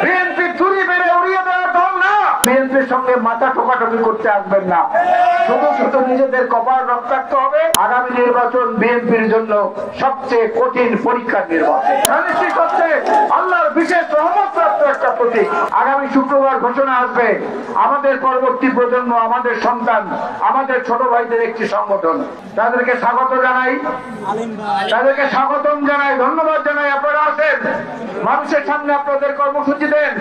BNP চুরি মেরে উড়িয়ে দেওয়ার দল না। বিএনপির সঙ্গে মাথা ঠোকাঠুকি করতে আসবেন না। শুধু শুধু নিজেদের কপাল রক্তাক্ত হবে। আগামী নির্বাচন বিএনপির জন্য সবচেয়ে কঠিন পরীক্ষার নির্বাচন। নিশ্চিত হচ্ছে আল্লাহর বিশেষ রহমতপ্রাপ্ত একটা প্রতীক। আগামী শুক্রবার ঘোষণা আসবে আমাদের পরবর্তী প্রজন্ম, আমাদের সন্তান, আমাদের ছোট ভাইদের একটি সংগঠন। তাদেরকে স্বাগত জানাই, তাদেরকে স্বাগতম জানাই, ধন্যবাদ জানাই। আপনারা আসেন, মানুষের সামনে আপনাদের কর্মসূচি দেন।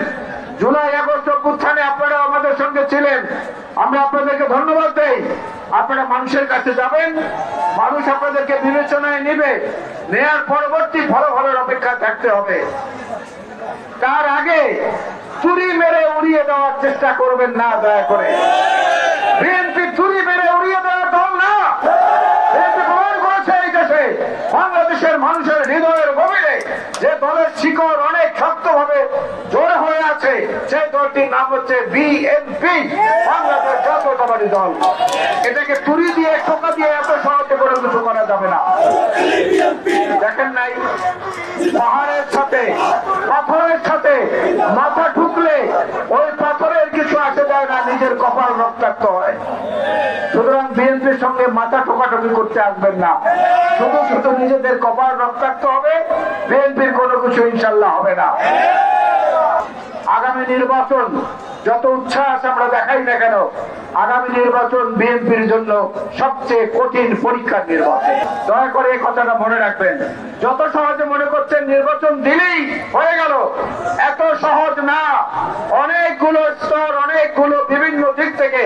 জুলাই আগস্ট অভ্যুত্থানে আপনারা আমাদের সঙ্গে ছিলেন, আমরা আপনাদেরকে ধন্যবাদ দেই। আপনারা মানুষের কাছে যাবেন, মানুষ আপনাদেরকে বিবেচনায় নিবে। নেয়ার পরবর্তী ফলাফলের অপেক্ষা থাকতে হবে। তার আগে চুরি মেরে উড়িয়ে দেওয়ার চেষ্টা করবেন না, দয়া করে। বিএনপি চুরি মেরে উড়িয়ে দেওয়ার দল না। বিএনপি প্রমাণ করেছে এই দেশে, বাংলাদেশের মানুষের হৃদয়ের গভীরে যে দলের শিকড় অনেক শক্তভাবে জোর হয়ে আছে, সেই দলটির নাম হচ্ছে বিএনপি, বাংলাদেশ জাতীয়তাবাদী দল। এটাকে চুরি দিয়ে, টোকা দিয়ে এত সহজে করে কিছু করা যাবে না। দেখেন নাই, পাহাড়ের সাথে পাথরের সাথে মাথা ঢুকলে ওই পাথরের কিছু আসে যায় না, নিজের কপাল রক্তাক্ত হয়। সুতরাং বিএনপির সঙ্গে মাথা ঠোকাঠুকি করতে আসবেন না। শুধু শুধু নিজেদের কপাল রক্তাক্ত হবে, বিএনপির কোনো কিছু ইনশাল্লাহ হবে না। আগামী নির্বাচন যত উচ্ছ্বাস আমরা দেখাই না কেন, আগামী নির্বাচন বিএনপির জন্য সবচেয়ে কঠিন পরীক্ষার নির্বাচন। দয়া করে এই কথাটা মনে রাখবেন। যত সহজে মনে করছেন নির্বাচন দিলেই হয়ে গেল, এত সহজ না। অনেকগুলো স্তর, অনেকগুলো বিভিন্ন দিক থেকে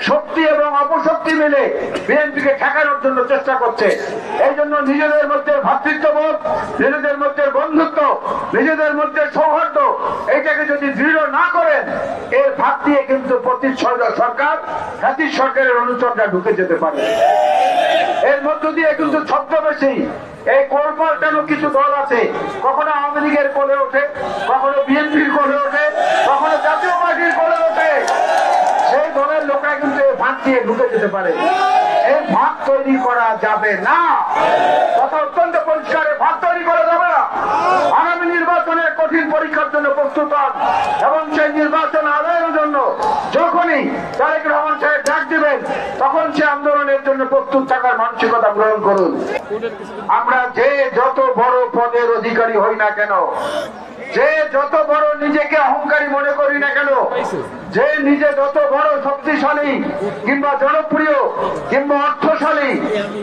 শক্তি এবং অপশক্তি মিলে বিএনপিকে ঠেকানোর জন্য চেষ্টা করছে। এই জন্য নিজেদের মধ্যে ভ্রাতৃত্ববোধ, নিজেদের মধ্যে বন্ধুত্ব, নিজেদের মধ্যে সৌহার্দ্য, এইটাকে যদি দৃঢ় না করেন, এর ভাগ দিয়ে কিন্তু সরকার, জাতীয় সরকারের অনুচরটা ঢুকে যেতে পারে। এর মধ্য দিয়ে কিন্তু ছদ্মবেশী এই কোলপাল্টানো কিছু দল আছে, কখনো আওয়ামী লীগের কোলে ওঠে, কখনো বিএনপির কোলে ওঠে, কখনো জাতীয় পার্টির কোলে ওঠে। সেই দলের লোকরা কিন্তু এই ভাগ দিয়ে ঢুকে যেতে পারে। এই ভাগ তৈরি করা যাবে না, কথা অত্যন্ত পরিষ্কার। ভাগ তৈরি করা যাবে না। আগামী নির্বাচনের কঠিন পরীক্ষার জন্য প্রস্তুত হন এবং সেই নির্বাচন আদায়ের জন্য যখনই তারেক রহমান সাহেব ডাক দিবেন, তখন সে আন্দোলনের জন্য প্রস্তুত থাকার মানসিকতা গ্রহণ করুন। আমরা যে যত বড় পদের অধিকারী হই না কেন, যে যত বড় নিজেকে অহংকারী মনে করি না কেন, যে নিজে যত বড় শক্তিশালী কিংবা জনপ্রিয় কিংবা অর্থশালী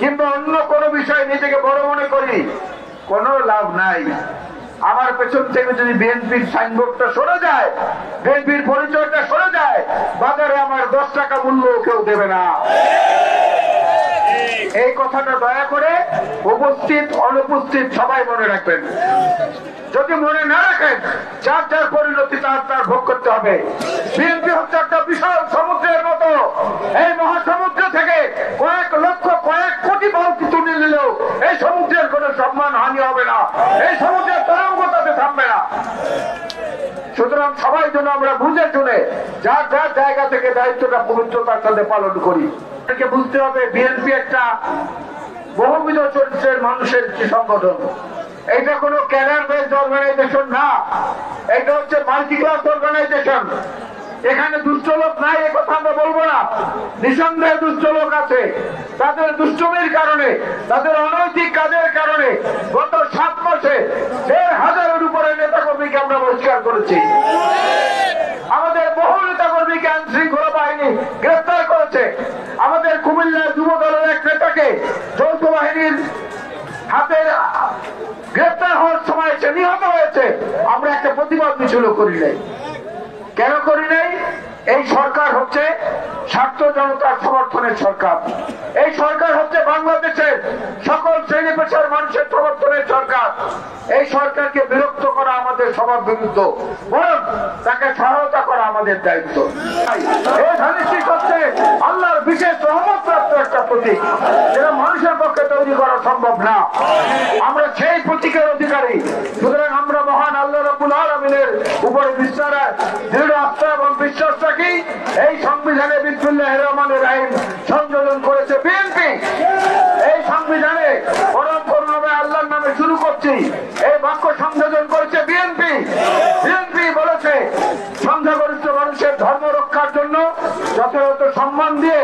কিংবা অন্য কোনো বিষয়ে নিজেকে বড় মনে করি, কোনো লাভ নাই। আমার পেছন থেকে যদি বিএনপির সাইনবোর্ডটা সরে যায়, বিএনপির পরিচয়টা সরে যায়, বাজারে আমার 10 টাকা মূল্য কেউ দেবে না। এই কথাটা দয়া করে উপস্থিত অনুপস্থিত সবাই মনে রাখবেন। যদি মনে না রাখেন, যার যার পরিণতি তার তার ভোগ করতে হবে। বিএনপি হচ্ছে একটা বিশাল সমুদ্রের মতো। এই মহাসমুদ্র থেকে কয়েক লক্ষ, কয়েক কোটি বালতি তুলে নিলেও এই সমুদ্রের কোনো সম্মান হানি হবে না, এই সমুদ্রের তরঙ্গ তাতে থামবে না। সুতরাং সবাই যেন আমরা বুঝে শুনে যার যার জায়গা থেকে দায়িত্বটা পবিত্রতার সাথে পালন করি। বুঝতে হবে বিএনপি একটা বহুবিধ চরিত্রের মানুষের একটি সংগঠন। এটা কোন ক্যাডার বেসড অর্গানাইজেশন না, এটা হচ্ছে মাল্টি ক্লাস অর্গানাইজেশন। এখানে দুষ্ট লোক নাই এ কথা আমরা বলবো না, নিঃসন্দেহে দুষ্ট লোক আছে। তাদের দুষ্টমির কারণে, তাদের অনৈতিক কাজের কারণে গত 7 মাসে 1,500-এর উপরে নেতা কর্মীকে আমরা বহিষ্কার করেছি। আমাদের বহু নেতা কর্মীকে আইন শৃঙ্খলা বাহিনী গ্রেফতার করেছে। আমাদের কুমিল্লার যুব দলের এক নেতাকে যৌথ বাহিনীর হাতে গ্রেফতার হওয়ার সময় সে নিহত হয়েছে। আমরা একটা প্রতিবাদ মিছিল করি নাই। কেন করি নাই? এই সরকার হচ্ছে ছাত্র জনতার সমর্থনের সরকার। এই সরকার হচ্ছে বাংলাদেশের সকল শ্রেণী পেশার মানুষের সমর্থনের সরকার। এই সরকারকে বিরক্ত করা আমাদের সবার বিরুদ্ধ, বরং তাকে সহায়তা করা আমাদের দায়িত্ব। এই ধানিষ্ঠিক হচ্ছে আল্লাহর বিশেষ রহমতপ্রাপ্ত একটা প্রতীক, যেটা মানুষের পক্ষে তৈরি করা সম্ভব না। আমরা সেই প্রতীকের অধিকারী। সুতরাং আমরা মহান আল্লাহ রাব্বুল আলামিনের উপরে দৃঢ় আস্থা এবং বিশ্বাস রাখি। এই সংবিধানে বিসমিল্লাহির রহমানির রহিম সংযোজন করেছে বিএনপি। এই সংবিধানে পরম করুণাময় আল্লাহর নামে শুরু করছি, এই বাক্য সংযোজন করেছে বিএনপি। বিএনপি বলেছে সংখ্যাগরিষ্ঠ মানুষের ধর্ম রক্ষার জন্য যথাযথ সম্মান দিয়ে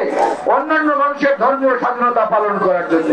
অন্যান্য মানুষের ধর্মীয় স্বাধীনতা পালন করার জন্য।